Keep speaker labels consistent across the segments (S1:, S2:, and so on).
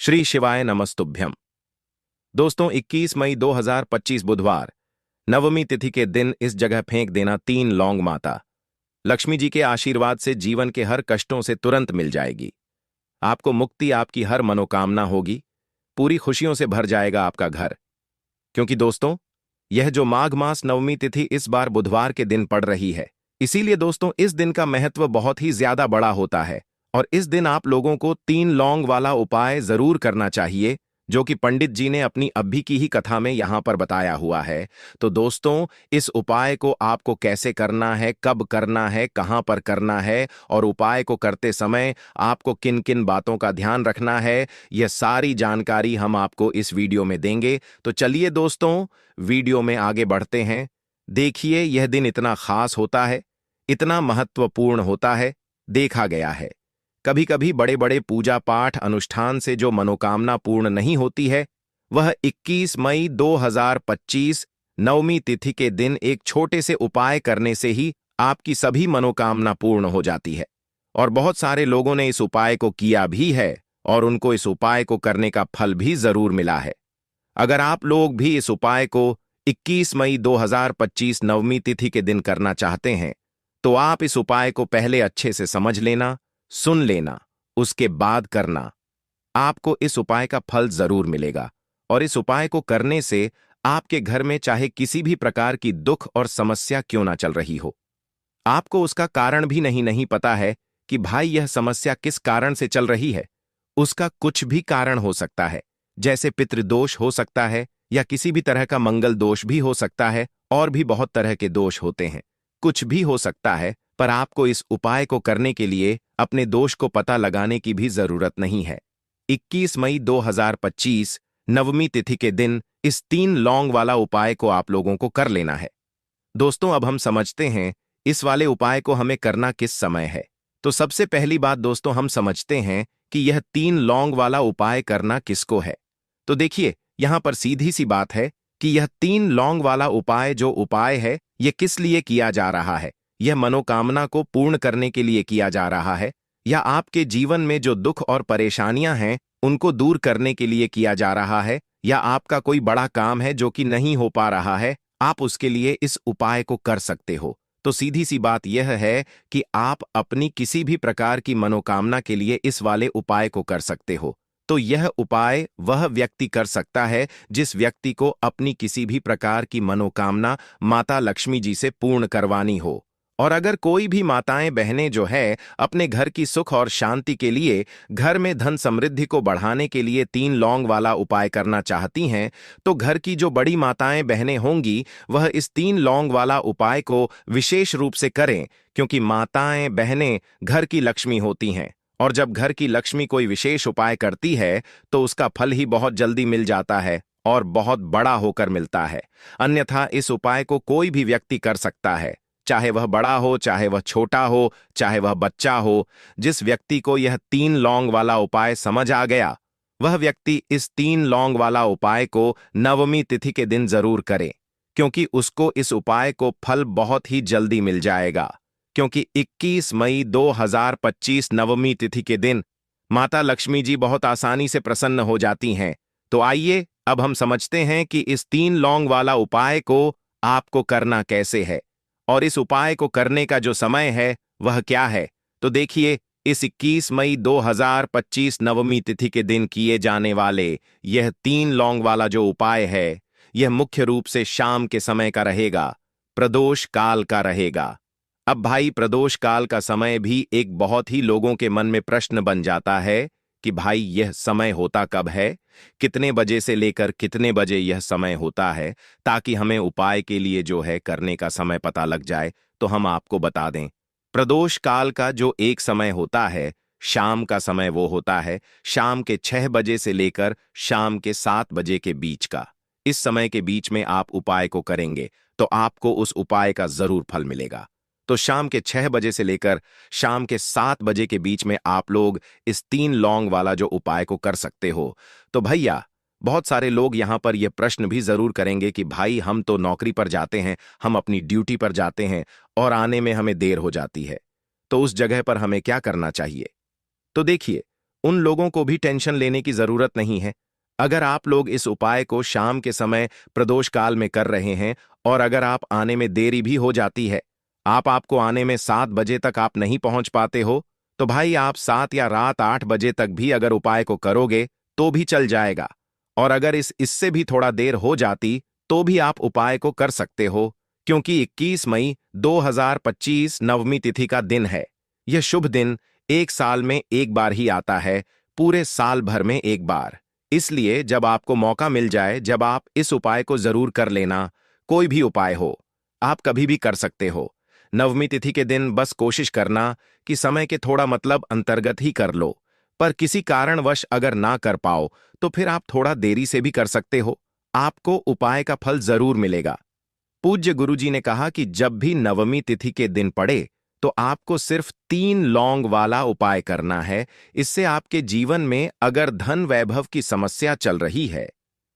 S1: श्री शिवाय नमस्तुभ्यम। दोस्तों 21 मई 2025 बुधवार नवमी तिथि के दिन इस जगह फेंक देना 3 लौंग माता लक्ष्मी जी के आशीर्वाद से जीवन के हर कष्टों से तुरंत मिल जाएगी। आपको मुक्ति, आपकी हर मनोकामना होगी, पूरी खुशियों से भर जाएगा आपका घर। क्योंकि दोस्तों यह जो माघ मास नवमी तिथि इस बार बुधवार के दिन पड़ रही है, इसीलिए दोस्तों इस दिन का महत्व बहुत ही ज्यादा बड़ा होता है। और इस दिन आप लोगों को 3 लौंग वाला उपाय जरूर करना चाहिए, जो कि पंडित जी ने अपनी अभी की ही कथा में यहां पर बताया हुआ है। तो दोस्तों इस उपाय को आपको कैसे करना है, कब करना है, कहां पर करना है और उपाय को करते समय आपको किन किन बातों का ध्यान रखना है, यह सारी जानकारी हम आपको इस वीडियो में देंगे। तो चलिए दोस्तों वीडियो में आगे बढ़ते हैं। देखिए यह दिन इतना खास होता है, इतना महत्वपूर्ण होता है। देखा गया है कभी कभी बड़े बड़े पूजा पाठ अनुष्ठान से जो मनोकामना पूर्ण नहीं होती है, वह 21 मई 2025 नवमी तिथि के दिन एक छोटे से उपाय करने से ही आपकी सभी मनोकामना पूर्ण हो जाती है। और बहुत सारे लोगों ने इस उपाय को किया भी है और उनको इस उपाय को करने का फल भी जरूर मिला है। अगर आप लोग भी इस उपाय को 21 मई 2025 नवमी तिथि के दिन करना चाहते हैं, तो आप इस उपाय को पहले अच्छे से समझ लेना, सुन लेना, उसके बाद करना। आपको इस उपाय का फल जरूर मिलेगा। और इस उपाय को करने से आपके घर में चाहे किसी भी प्रकार की दुख और समस्या क्यों ना चल रही हो, आपको उसका कारण भी नहीं पता है कि भाई यह समस्या किस कारण से चल रही है। उसका कुछ भी कारण हो सकता है, जैसे पितृदोष हो सकता है या किसी भी तरह का मंगल दोष भी हो सकता है, और भी बहुत तरह के दोष होते हैं। कुछ भी हो सकता है, पर आपको इस उपाय को करने के लिए अपने दोष को पता लगाने की भी जरूरत नहीं है। 21 मई 2025 नवमी तिथि के दिन इस 3 लौंग वाला उपाय को आप लोगों को कर लेना है। दोस्तों अब हम समझते हैं इस वाले उपाय को हमें करना किस समय है। तो सबसे पहली बात दोस्तों हम समझते हैं कि यह 3 लौंग वाला उपाय करना किसको है। तो देखिए यहां पर सीधी सी बात है कि यह 3 लौंग वाला उपाय जो उपाय है, यह किस लिए किया जा रहा है। यह मनोकामना को पूर्ण करने के लिए किया जा रहा है, या आपके जीवन में जो दुख और परेशानियां हैं उनको दूर करने के लिए किया जा रहा है, या आपका कोई बड़ा काम है जो कि नहीं हो पा रहा है, आप उसके लिए इस उपाय को कर सकते हो। तो सीधी सी बात यह है कि आप अपनी किसी भी प्रकार की मनोकामना के लिए इस वाले उपाय को कर सकते हो। तो यह उपाय वह व्यक्ति कर सकता है जिस व्यक्ति को अपनी किसी भी प्रकार की मनोकामना माता लक्ष्मी जी से पूर्ण करवानी हो। और अगर कोई भी माताएं बहनें जो है अपने घर की सुख और शांति के लिए, घर में धन समृद्धि को बढ़ाने के लिए 3 लौंग वाला उपाय करना चाहती हैं, तो घर की जो बड़ी माताएं बहनें होंगी वह इस 3 लौंग वाला उपाय को विशेष रूप से करें, क्योंकि माताएं बहनें घर की लक्ष्मी होती हैं। और जब घर की लक्ष्मी कोई विशेष उपाय करती है तो उसका फल ही बहुत जल्दी मिल जाता है और बहुत बड़ा होकर मिलता है। अन्यथा इस उपाय को कोई भी व्यक्ति कर सकता है, चाहे वह बड़ा हो, चाहे वह छोटा हो, चाहे वह बच्चा हो। जिस व्यक्ति को यह 3 लौंग वाला उपाय समझ आ गया, वह व्यक्ति इस 3 लौंग वाला उपाय को नवमी तिथि के दिन जरूर करे, क्योंकि उसको इस उपाय को फल बहुत ही जल्दी मिल जाएगा। क्योंकि 21 मई 2025 नवमी तिथि के दिन माता लक्ष्मी जी बहुत आसानी से प्रसन्न हो जाती हैं। तो आइए अब हम समझते हैं कि इस 3 लौंग वाला उपाय को आपको करना कैसे है, और इस उपाय को करने का जो समय है वह क्या है। तो देखिए इस 21 मई 2025 नवमी तिथि के दिन किए जाने वाले यह 3 लौंग वाला जो उपाय है, यह मुख्य रूप से शाम के समय का रहेगा, प्रदोष काल का रहेगा। अब भाई प्रदोष काल का समय भी एक बहुत ही लोगों के मन में प्रश्न बन जाता है कि भाई यह समय होता कब है, कितने बजे से लेकर कितने बजे यह समय होता है, ताकि हमें उपाय के लिए जो है करने का समय पता लग जाए। तो हम आपको बता दें, प्रदोष काल का जो एक समय होता है, शाम का समय, वो होता है शाम के 6 बजे से लेकर शाम के 7 बजे के बीच का। इस समय के बीच में आप उपाय को करेंगे तो आपको उस उपाय का जरूर फल मिलेगा। तो शाम के 6 बजे से लेकर शाम के 7 बजे के बीच में आप लोग इस 3 लौंग वाला जो उपाय को कर सकते हो। तो भैया बहुत सारे लोग यहां पर यह प्रश्न भी जरूर करेंगे कि भाई हम तो नौकरी पर जाते हैं, हम अपनी ड्यूटी पर जाते हैं और आने में हमें देर हो जाती है, तो उस जगह पर हमें क्या करना चाहिए। तो देखिए उन लोगों को भी टेंशन लेने की जरूरत नहीं है। अगर आप लोग इस उपाय को शाम के समय प्रदोष काल में कर रहे हैं और अगर आप आने में देरी भी हो जाती है, आपको आने में 7 बजे तक आप नहीं पहुंच पाते हो, तो भाई आप 7 या रात 8 बजे तक भी अगर उपाय को करोगे तो भी चल जाएगा। और अगर इससे भी थोड़ा देर हो जाती तो भी आप उपाय को कर सकते हो, क्योंकि 21 मई 2025 नवमी तिथि का दिन है। यह शुभ दिन एक साल में एक बार ही आता है, पूरे साल भर में एक बार। इसलिए जब आपको मौका मिल जाए, जब आप इस उपाय को जरूर कर लेना। कोई भी उपाय हो, आप कभी भी कर सकते हो। नवमी तिथि के दिन बस कोशिश करना कि समय के थोड़ा मतलब अंतर्गत ही कर लो। पर किसी कारणवश अगर ना कर पाओ तो फिर आप थोड़ा देरी से भी कर सकते हो, आपको उपाय का फल जरूर मिलेगा। पूज्य गुरुजी ने कहा कि जब भी नवमी तिथि के दिन पड़े तो आपको सिर्फ 3 लौंग वाला उपाय करना है। इससे आपके जीवन में अगर धन वैभव की समस्या चल रही है,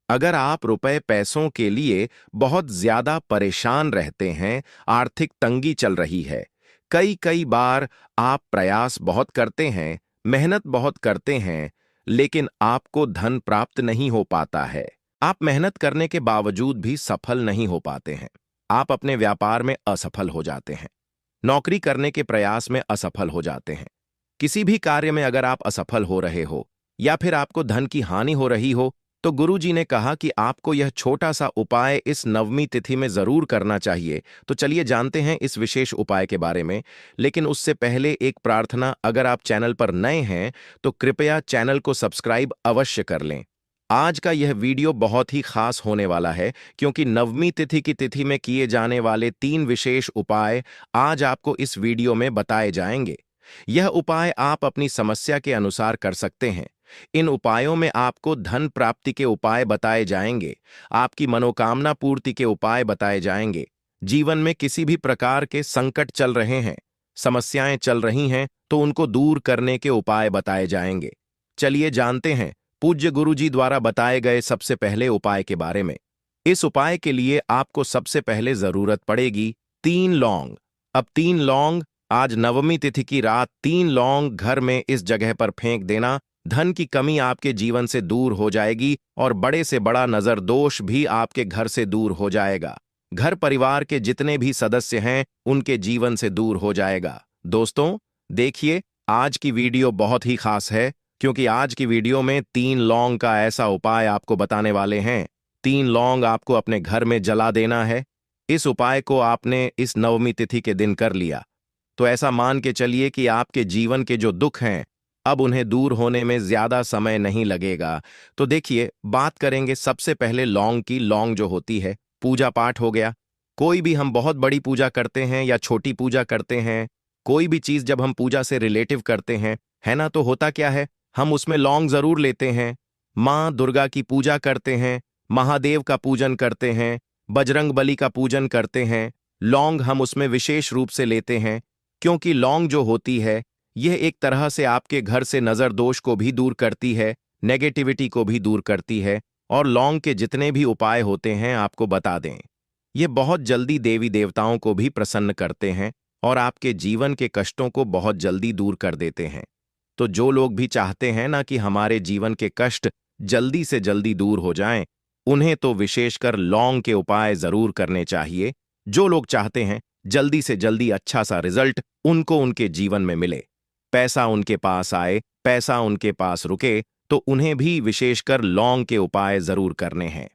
S1: अगर आप रुपए पैसों के लिए बहुत ज्यादा परेशान रहते हैं, आर्थिक तंगी चल रही है, कई कई बार आप प्रयास बहुत करते हैं, मेहनत बहुत करते हैं, लेकिन आपको धन प्राप्त नहीं हो पाता है। आप मेहनत करने के बावजूद भी सफल नहीं हो पाते हैं। आप अपने व्यापार में असफल हो जाते हैं, नौकरी करने के प्रयास में असफल हो जाते हैं। किसी भी कार्य में अगर आप असफल हो रहे हो या फिर आपको धन की हानि हो रही हो, तो गुरुजी ने कहा कि आपको यह छोटा सा उपाय इस नवमी तिथि में जरूर करना चाहिए। तो चलिए जानते हैं इस विशेष उपाय के बारे में। लेकिन उससे पहले एक प्रार्थना, अगर आप चैनल पर नए हैं तो कृपया चैनल को सब्सक्राइब अवश्य कर लें। आज का यह वीडियो बहुत ही खास होने वाला है, क्योंकि नवमी तिथि की तिथि में किए जाने वाले 3 विशेष उपाय आज आपको इस वीडियो में बताए जाएंगे। यह उपाय आप अपनी समस्या के अनुसार कर सकते हैं। इन उपायों में आपको धन प्राप्ति के उपाय बताए जाएंगे, आपकी मनोकामना पूर्ति के उपाय बताए जाएंगे। जीवन में किसी भी प्रकार के संकट चल रहे हैं, समस्याएं चल रही हैं, तो उनको दूर करने के उपाय बताए जाएंगे। चलिए जानते हैं पूज्य गुरुजी द्वारा बताए गए सबसे पहले उपाय के बारे में। इस उपाय के लिए आपको सबसे पहले जरूरत पड़ेगी 3 लौंग। अब 3 लौंग, आज नवमी तिथि की रात 3 लौंग घर में इस जगह पर फेंक देना। धन की कमी आपके जीवन से दूर हो जाएगी और बड़े से बड़ा नजर दोष भी आपके घर से दूर हो जाएगा। घर परिवार के जितने भी सदस्य हैं उनके जीवन से दूर हो जाएगा। दोस्तों देखिए, आज की वीडियो बहुत ही खास है, क्योंकि आज की वीडियो में 3 लौंग का ऐसा उपाय आपको बताने वाले हैं। 3 लौंग आपको अपने घर में जला देना है। इस उपाय को आपने इस नवमी तिथि के दिन कर लिया तो ऐसा मान के चलिए कि आपके जीवन के जो दुख हैं अब उन्हें दूर होने में ज्यादा समय नहीं लगेगा। तो देखिए, बात करेंगे सबसे पहले लौंग की। लौंग जो होती है, पूजा पाठ हो गया। कोई भी हम बहुत बड़ी पूजा करते हैं या छोटी पूजा करते हैं, कोई भी चीज जब हम पूजा से रिलेटिव करते हैं, है ना, तो होता क्या है, हम उसमें लौंग जरूर लेते हैं। माँ दुर्गा की पूजा करते हैं, महादेव का पूजन करते हैं, बजरंग बली का पूजन करते हैं, लौंग हम उसमें विशेष रूप से लेते हैं, क्योंकि लौंग जो होती है यह एक तरह से आपके घर से नजर दोष को भी दूर करती है, नेगेटिविटी को भी दूर करती है। और लौंग के जितने भी उपाय होते हैं आपको बता दें, ये बहुत जल्दी देवी देवताओं को भी प्रसन्न करते हैं और आपके जीवन के कष्टों को बहुत जल्दी दूर कर देते हैं। तो जो लोग भी चाहते हैं ना कि हमारे जीवन के कष्ट जल्दी से जल्दी दूर हो जाएं, उन्हें तो विशेषकर लौंग के उपाय जरूर करने चाहिए। जो लोग चाहते हैं जल्दी से जल्दी अच्छा सा रिजल्ट उनको उनके जीवन में मिले, पैसा उनके पास आए, पैसा उनके पास रुके, तो उन्हें भी विशेषकर लौंग के उपाय जरूर करने हैं।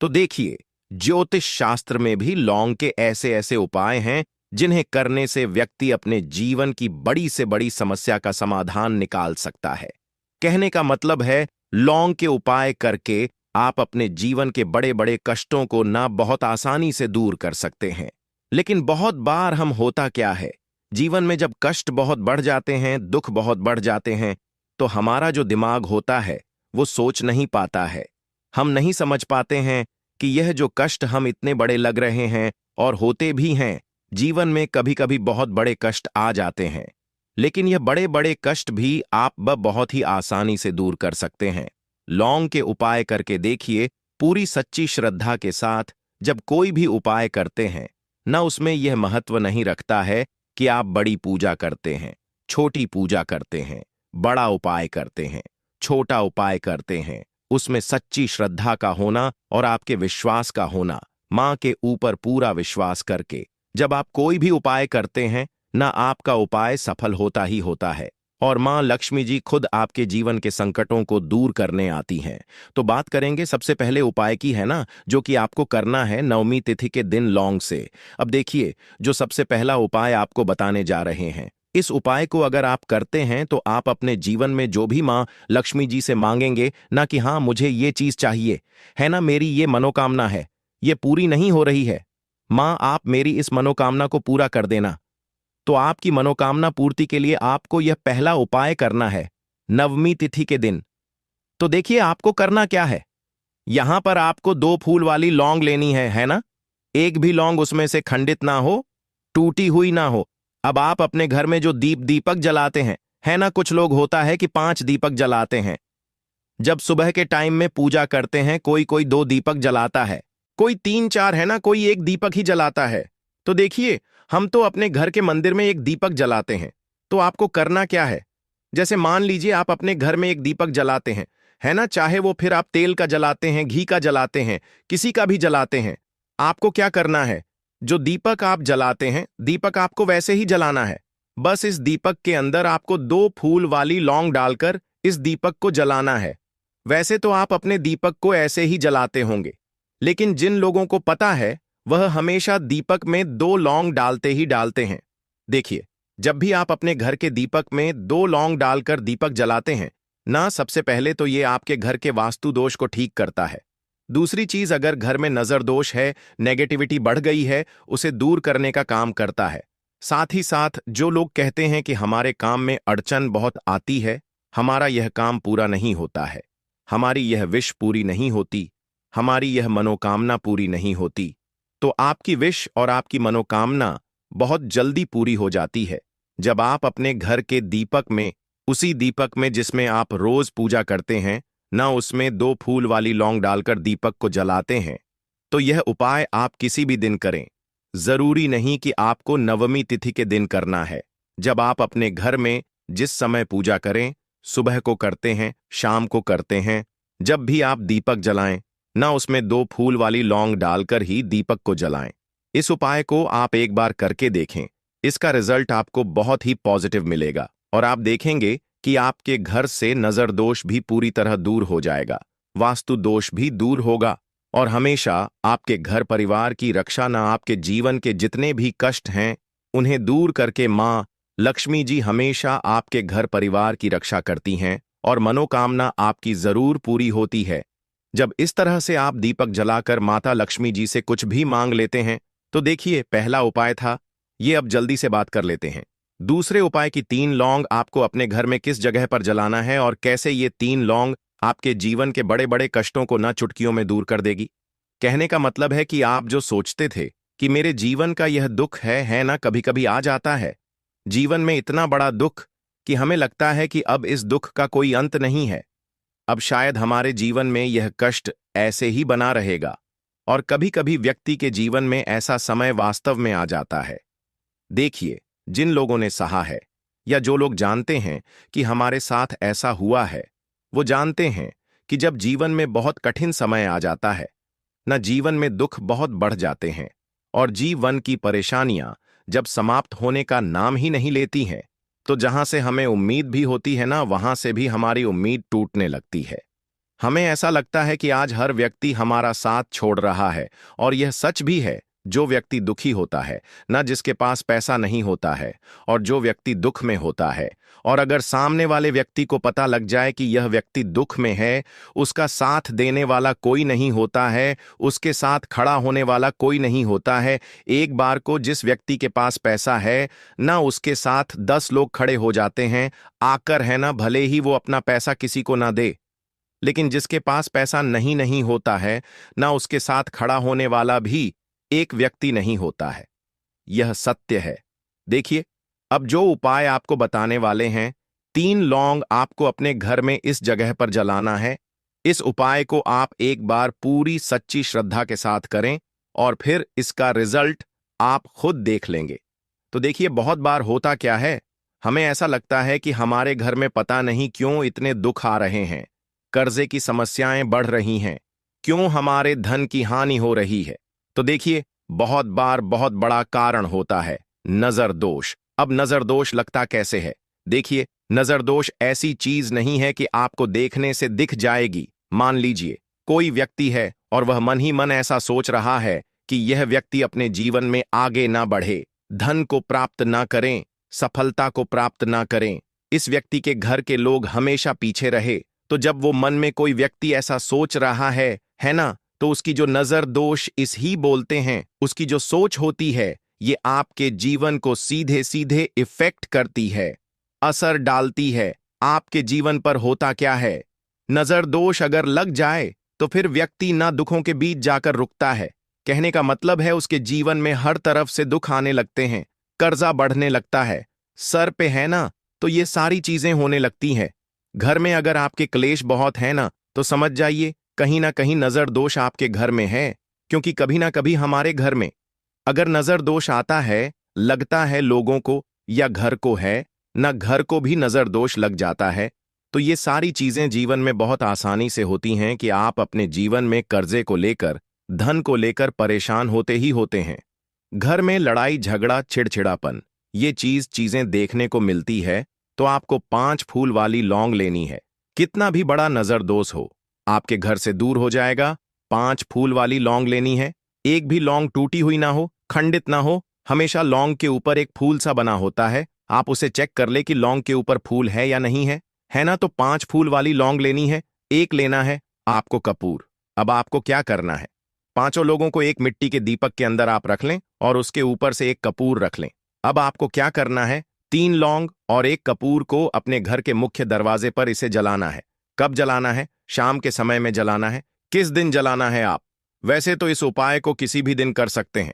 S1: तो देखिए, ज्योतिष शास्त्र में भी लौंग के ऐसे ऐसे उपाय हैं जिन्हें करने से व्यक्ति अपने जीवन की बड़ी से बड़ी समस्या का समाधान निकाल सकता है। कहने का मतलब है, लौंग के उपाय करके आप अपने जीवन के बड़े बड़े कष्टों को ना बहुत आसानी से दूर कर सकते हैं। लेकिन बहुत बार हम होता क्या है, जीवन में जब कष्ट बहुत बढ़ जाते हैं, दुख बहुत बढ़ जाते हैं, तो हमारा जो दिमाग होता है वो सोच नहीं पाता है। हम नहीं समझ पाते हैं कि यह जो कष्ट हम इतने बड़े लग रहे हैं, और होते भी हैं, जीवन में कभी कभी बहुत बड़े कष्ट आ जाते हैं, लेकिन यह बड़े बड़े कष्ट भी आप बहुत ही आसानी से दूर कर सकते हैं। लौंग के उपाय करके देखिए, पूरी सच्ची श्रद्धा के साथ जब कोई भी उपाय करते हैं न, उसमें यह महत्व नहीं रखता है कि आप बड़ी पूजा करते हैं, छोटी पूजा करते हैं, बड़ा उपाय करते हैं, छोटा उपाय करते हैं, उसमें सच्ची श्रद्धा का होना और आपके विश्वास का होना, मां के ऊपर पूरा विश्वास करके जब आप कोई भी उपाय करते हैं ना, आपका उपाय सफल होता ही होता है और मां लक्ष्मी जी खुद आपके जीवन के संकटों को दूर करने आती हैं। तो बात करेंगे सबसे पहले उपाय की, है ना, जो कि आपको करना है नवमी तिथि के दिन लौंग से। अब देखिए, जो सबसे पहला उपाय आपको बताने जा रहे हैं, इस उपाय को अगर आप करते हैं तो आप अपने जीवन में जो भी मां लक्ष्मी जी से मांगेंगे ना, कि हाँ मुझे ये चीज चाहिए, है ना, मेरी ये मनोकामना है, ये पूरी नहीं हो रही है, मां आप मेरी इस मनोकामना को पूरा कर देना। तो आपकी मनोकामना पूर्ति के लिए आपको यह पहला उपाय करना है नवमी तिथि के दिन। तो देखिए आपको करना क्या है, यहां पर आपको 2 फूल वाली लौंग लेनी है ना, एक भी लौंग उसमें से खंडित ना हो, टूटी हुई ना हो। अब आप अपने घर में जो दीपक जलाते हैं, है ना, कुछ लोग होता है कि 5 दीपक जलाते हैं। जब सुबह के टाइम में पूजा करते हैं, कोई कोई 2 दीपक जलाता है, कोई 3-4, है ना, कोई 1 दीपक ही जलाता है। तो देखिए, हम तो अपने घर के मंदिर में 1 दीपक जलाते हैं। तो आपको करना क्या है, जैसे मान लीजिए आप अपने घर में 1 दीपक जलाते हैं, है ना, चाहे वो फिर आप तेल का जलाते हैं, घी का जलाते हैं, किसी का भी जलाते हैं, आपको क्या करना है, जो दीपक आप जलाते हैं, दीपक आपको वैसे ही जलाना है। बस इस दीपक के अंदर आपको 2 फूल वाली लौंग डालकर इस दीपक को जलाना है। वैसे तो आप अपने दीपक को ऐसे ही जलाते होंगे, लेकिन जिन लोगों को पता है वह हमेशा दीपक में 2 लौंग डालते ही डालते हैं। देखिए, जब भी आप अपने घर के दीपक में 2 लौंग डालकर दीपक जलाते हैं ना, सबसे पहले तो ये आपके घर के वास्तु दोष को ठीक करता है। दूसरी चीज, अगर घर में नजर दोष है, नेगेटिविटी बढ़ गई है, उसे दूर करने का काम करता है। साथ ही साथ जो लोग कहते हैं कि हमारे काम में अड़चन बहुत आती है, हमारा यह काम पूरा नहीं होता है, हमारी यह विश पूरी नहीं होती, हमारी यह मनोकामना पूरी नहीं होती, तो आपकी विश और आपकी मनोकामना बहुत जल्दी पूरी हो जाती है जब आप अपने घर के दीपक में, उसी दीपक में जिसमें आप रोज पूजा करते हैं ना, उसमें 2 फूल वाली लौंग डालकर दीपक को जलाते हैं। तो यह उपाय आप किसी भी दिन करें, जरूरी नहीं कि आपको नवमी तिथि के दिन करना है। जब आप अपने घर में जिस समय पूजा करें, सुबह को करते हैं, शाम को करते हैं, जब भी आप दीपक जलाएं ना, उसमें 2 फूल वाली लौंग डालकर ही दीपक को जलाएं। इस उपाय को आप एक बार करके देखें, इसका रिजल्ट आपको बहुत ही पॉजिटिव मिलेगा और आप देखेंगे कि आपके घर से नजर दोष भी पूरी तरह दूर हो जाएगा, वास्तु दोष भी दूर होगा और हमेशा आपके घर परिवार की रक्षा ना, आपके जीवन के जितने भी कष्ट हैं उन्हें दूर करके मां लक्ष्मी जी हमेशा आपके घर परिवार की रक्षा करती हैं और मनोकामना आपकी जरूर पूरी होती है। जब इस तरह से आप दीपक जलाकर माता लक्ष्मी जी से कुछ भी मांग लेते हैं, तो देखिए पहला उपाय था ये, अब जल्दी से बात कर लेते हैं दूसरे उपाय की। 3 लौंग आपको अपने घर में किस जगह पर जलाना है और कैसे ये 3 लौंग आपके जीवन के बड़े बड़े कष्टों को ना चुटकियों में दूर कर देगी। कहने का मतलब है कि आप जो सोचते थे कि मेरे जीवन का यह दुख है ना, कभी कभी आ जाता है जीवन में इतना बड़ा दुख कि हमें लगता है कि अब इस दुख का कोई अंत नहीं है, अब शायद हमारे जीवन में यह कष्ट ऐसे ही बना रहेगा। और कभी कभी व्यक्ति के जीवन में ऐसा समय वास्तव में आ जाता है। देखिए, जिन लोगों ने सहा है या जो लोग जानते हैं कि हमारे साथ ऐसा हुआ है, वो जानते हैं कि जब जीवन में बहुत कठिन समय आ जाता है न, जीवन में दुख बहुत बढ़ जाते हैं और जीवन की परेशानियां जब समाप्त होने का नाम ही नहीं लेती हैं, तो जहां से हमें उम्मीद भी होती है ना, वहां से भी हमारी उम्मीद टूटने लगती है। हमें ऐसा लगता है कि आज हर व्यक्ति हमारा साथ छोड़ रहा है और यह सच भी है। जो व्यक्ति दुखी होता है ना, जिसके पास पैसा नहीं होता है और जो व्यक्ति दुख में होता है, और अगर सामने वाले व्यक्ति को पता लग जाए कि यह व्यक्ति दुख में है, उसका साथ देने वाला कोई नहीं होता है, उसके साथ खड़ा होने वाला कोई नहीं होता है। एक बार को जिस व्यक्ति के पास पैसा है ना, उसके साथ 10 लोग खड़े हो जाते हैं आकर, है ना, भले ही वो अपना पैसा किसी को ना दे। लेकिन जिसके पास पैसा नहीं होता है ना, उसके साथ खड़ा होने वाला भी एक व्यक्ति नहीं होता है। यह सत्य है। देखिए, अब जो उपाय आपको बताने वाले हैं, 3 लौंग आपको अपने घर में इस जगह पर जलाना है। इस उपाय को आप एक बार पूरी सच्ची श्रद्धा के साथ करें और फिर इसका रिजल्ट आप खुद देख लेंगे। तो देखिए, बहुत बार होता क्या है, हमें ऐसा लगता है कि हमारे घर में पता नहीं क्यों इतने दुख आ रहे हैं, कर्जे की समस्याएं बढ़ रही हैं, क्यों हमारे धन की हानि हो रही है। तो देखिए, बहुत बार बहुत बड़ा कारण होता है नजर दोष। अब नजर दोष लगता कैसे है? देखिए, नजर दोष ऐसी चीज नहीं है कि आपको देखने से दिख जाएगी। मान लीजिए कोई व्यक्ति है और वह मन ही मन ऐसा सोच रहा है कि यह व्यक्ति अपने जीवन में आगे ना बढ़े, धन को प्राप्त ना करें, सफलता को प्राप्त ना करें, इस व्यक्ति के घर के लोग हमेशा पीछे रहे। तो जब वो मन में कोई व्यक्ति ऐसा सोच रहा है ना, तो उसकी जो नजर दोष इस ही बोलते हैं, उसकी जो सोच होती है, ये आपके जीवन को सीधे सीधे इफेक्ट करती है, असर डालती है। आपके जीवन पर होता क्या है, नजर दोष अगर लग जाए तो फिर व्यक्ति ना दुखों के बीच जाकर रुकता है। कहने का मतलब है उसके जीवन में हर तरफ से दुख आने लगते हैं, कर्जा बढ़ने लगता है, सर पे है ना, तो ये सारी चीजें होने लगती हैं। घर में अगर आपके क्लेश बहुत है ना, तो समझ जाइए कहीं ना कहीं नजर दोष आपके घर में है। क्योंकि कभी ना कभी हमारे घर में अगर नजर दोष आता है, लगता है लोगों को या घर को है ना, घर को भी नजर दोष लग जाता है। तो ये सारी चीजें जीवन में बहुत आसानी से होती हैं कि आप अपने जीवन में कर्जे को लेकर, धन को लेकर परेशान होते ही होते हैं। घर में लड़ाई झगड़ा चिड़चिड़ापन, ये चीजें देखने को मिलती है। तो आपको 5 फूल वाली लौंग लेनी है। कितना भी बड़ा नजर दोष हो, आपके घर से दूर हो जाएगा। 5 फूल वाली लौंग लेनी है। एक भी लौंग टूटी हुई ना हो, खंडित ना हो, हमेशा लौंग के ऊपर एक फूल सा बना होता है। आप उसे चेक कर ले कि लौंग के ऊपर फूल है या नहीं है ना। तो 5 फूल वाली लौंग लेनी है। एक लेना है आपको कपूर। अब आपको क्या करना है, 5 लोगों को एक मिट्टी के दीपक के अंदर आप रख लें और उसके ऊपर से एक कपूर रख लें। अब आपको क्या करना है, 3 लौंग और एक कपूर को अपने घर के मुख्य दरवाजे पर इसे जलाना है। कब जलाना है? शाम के समय में जलाना है। किस दिन जलाना है आप? वैसे तो इस उपाय को किसी भी दिन कर सकते हैं।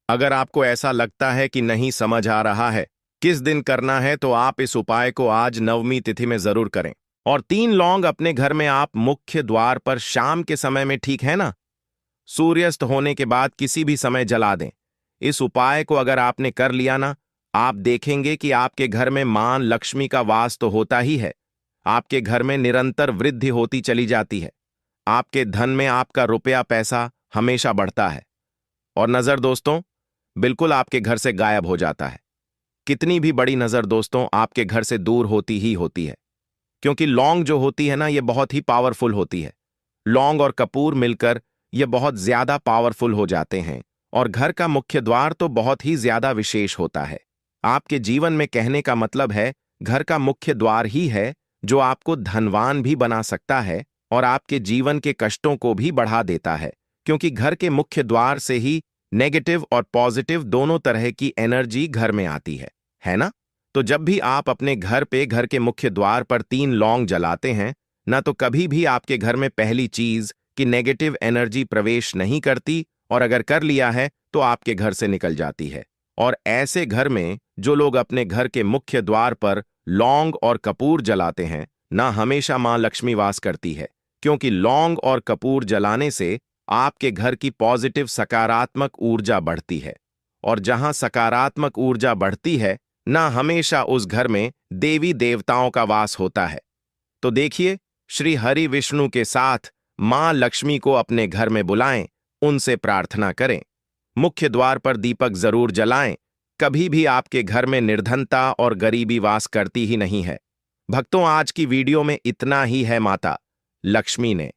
S1: अगर आपको ऐसा लगता है कि नहीं समझ आ रहा है किस दिन करना है, तो आप इस उपाय को आज नवमी तिथि में जरूर करें। और 3 लौंग अपने घर में आप मुख्य द्वार पर शाम के समय में, ठीक है ना, सूर्यास्त होने के बाद किसी भी समय जला दें। इस उपाय को अगर आपने कर लिया ना, आप देखेंगे कि आपके घर में मां लक्ष्मी का वास तो होता ही है, आपके घर में निरंतर वृद्धि होती चली जाती है। आपके धन में आपका रुपया पैसा हमेशा बढ़ता है और नजर दोस्तों बिल्कुल आपके घर से गायब हो जाता है। कितनी भी बड़ी नजर दोस्तों आपके घर से दूर होती ही होती है, क्योंकि लौंग जो होती है ना, ये बहुत ही पावरफुल होती है। लौंग और कपूर मिलकर ये बहुत ज्यादा पावरफुल हो जाते हैं और घर का मुख्य द्वार तो बहुत ही ज्यादा विशेष होता है। आपके जीवन में कहने का मतलब है घर का मुख्य द्वार ही है जो आपको धनवान भी बना सकता है और आपके जीवन के कष्टों को भी बढ़ा देता है। क्योंकि घर के मुख्य द्वार से ही नेगेटिव और पॉजिटिव दोनों तरह की एनर्जी घर में आती है ना। तो जब भी आप अपने घर पे घर के मुख्य द्वार पर 3 लौंग जलाते हैं ना, तो कभी भी आपके घर में पहली चीज कि नेगेटिव एनर्जी प्रवेश नहीं करती, और अगर कर लिया है तो आपके घर से निकल जाती है। और ऐसे घर में जो लोग अपने घर के मुख्य द्वार पर लौंग और कपूर जलाते हैं ना, हमेशा मां लक्ष्मी वास करती है। क्योंकि लौंग और कपूर जलाने से आपके घर की पॉजिटिव सकारात्मक ऊर्जा बढ़ती है, और जहां सकारात्मक ऊर्जा बढ़ती है ना, हमेशा उस घर में देवी देवताओं का वास होता है। तो देखिए, श्री हरि विष्णु के साथ मां लक्ष्मी को अपने घर में बुलाएं, उनसे प्रार्थना करें, मुख्य द्वार पर दीपक जरूर जलाएं। कभी भी आपके घर में निर्धनता और गरीबी वास करती ही नहीं है। भक्तों, आज की वीडियो में इतना ही है। माता लक्ष्मी ने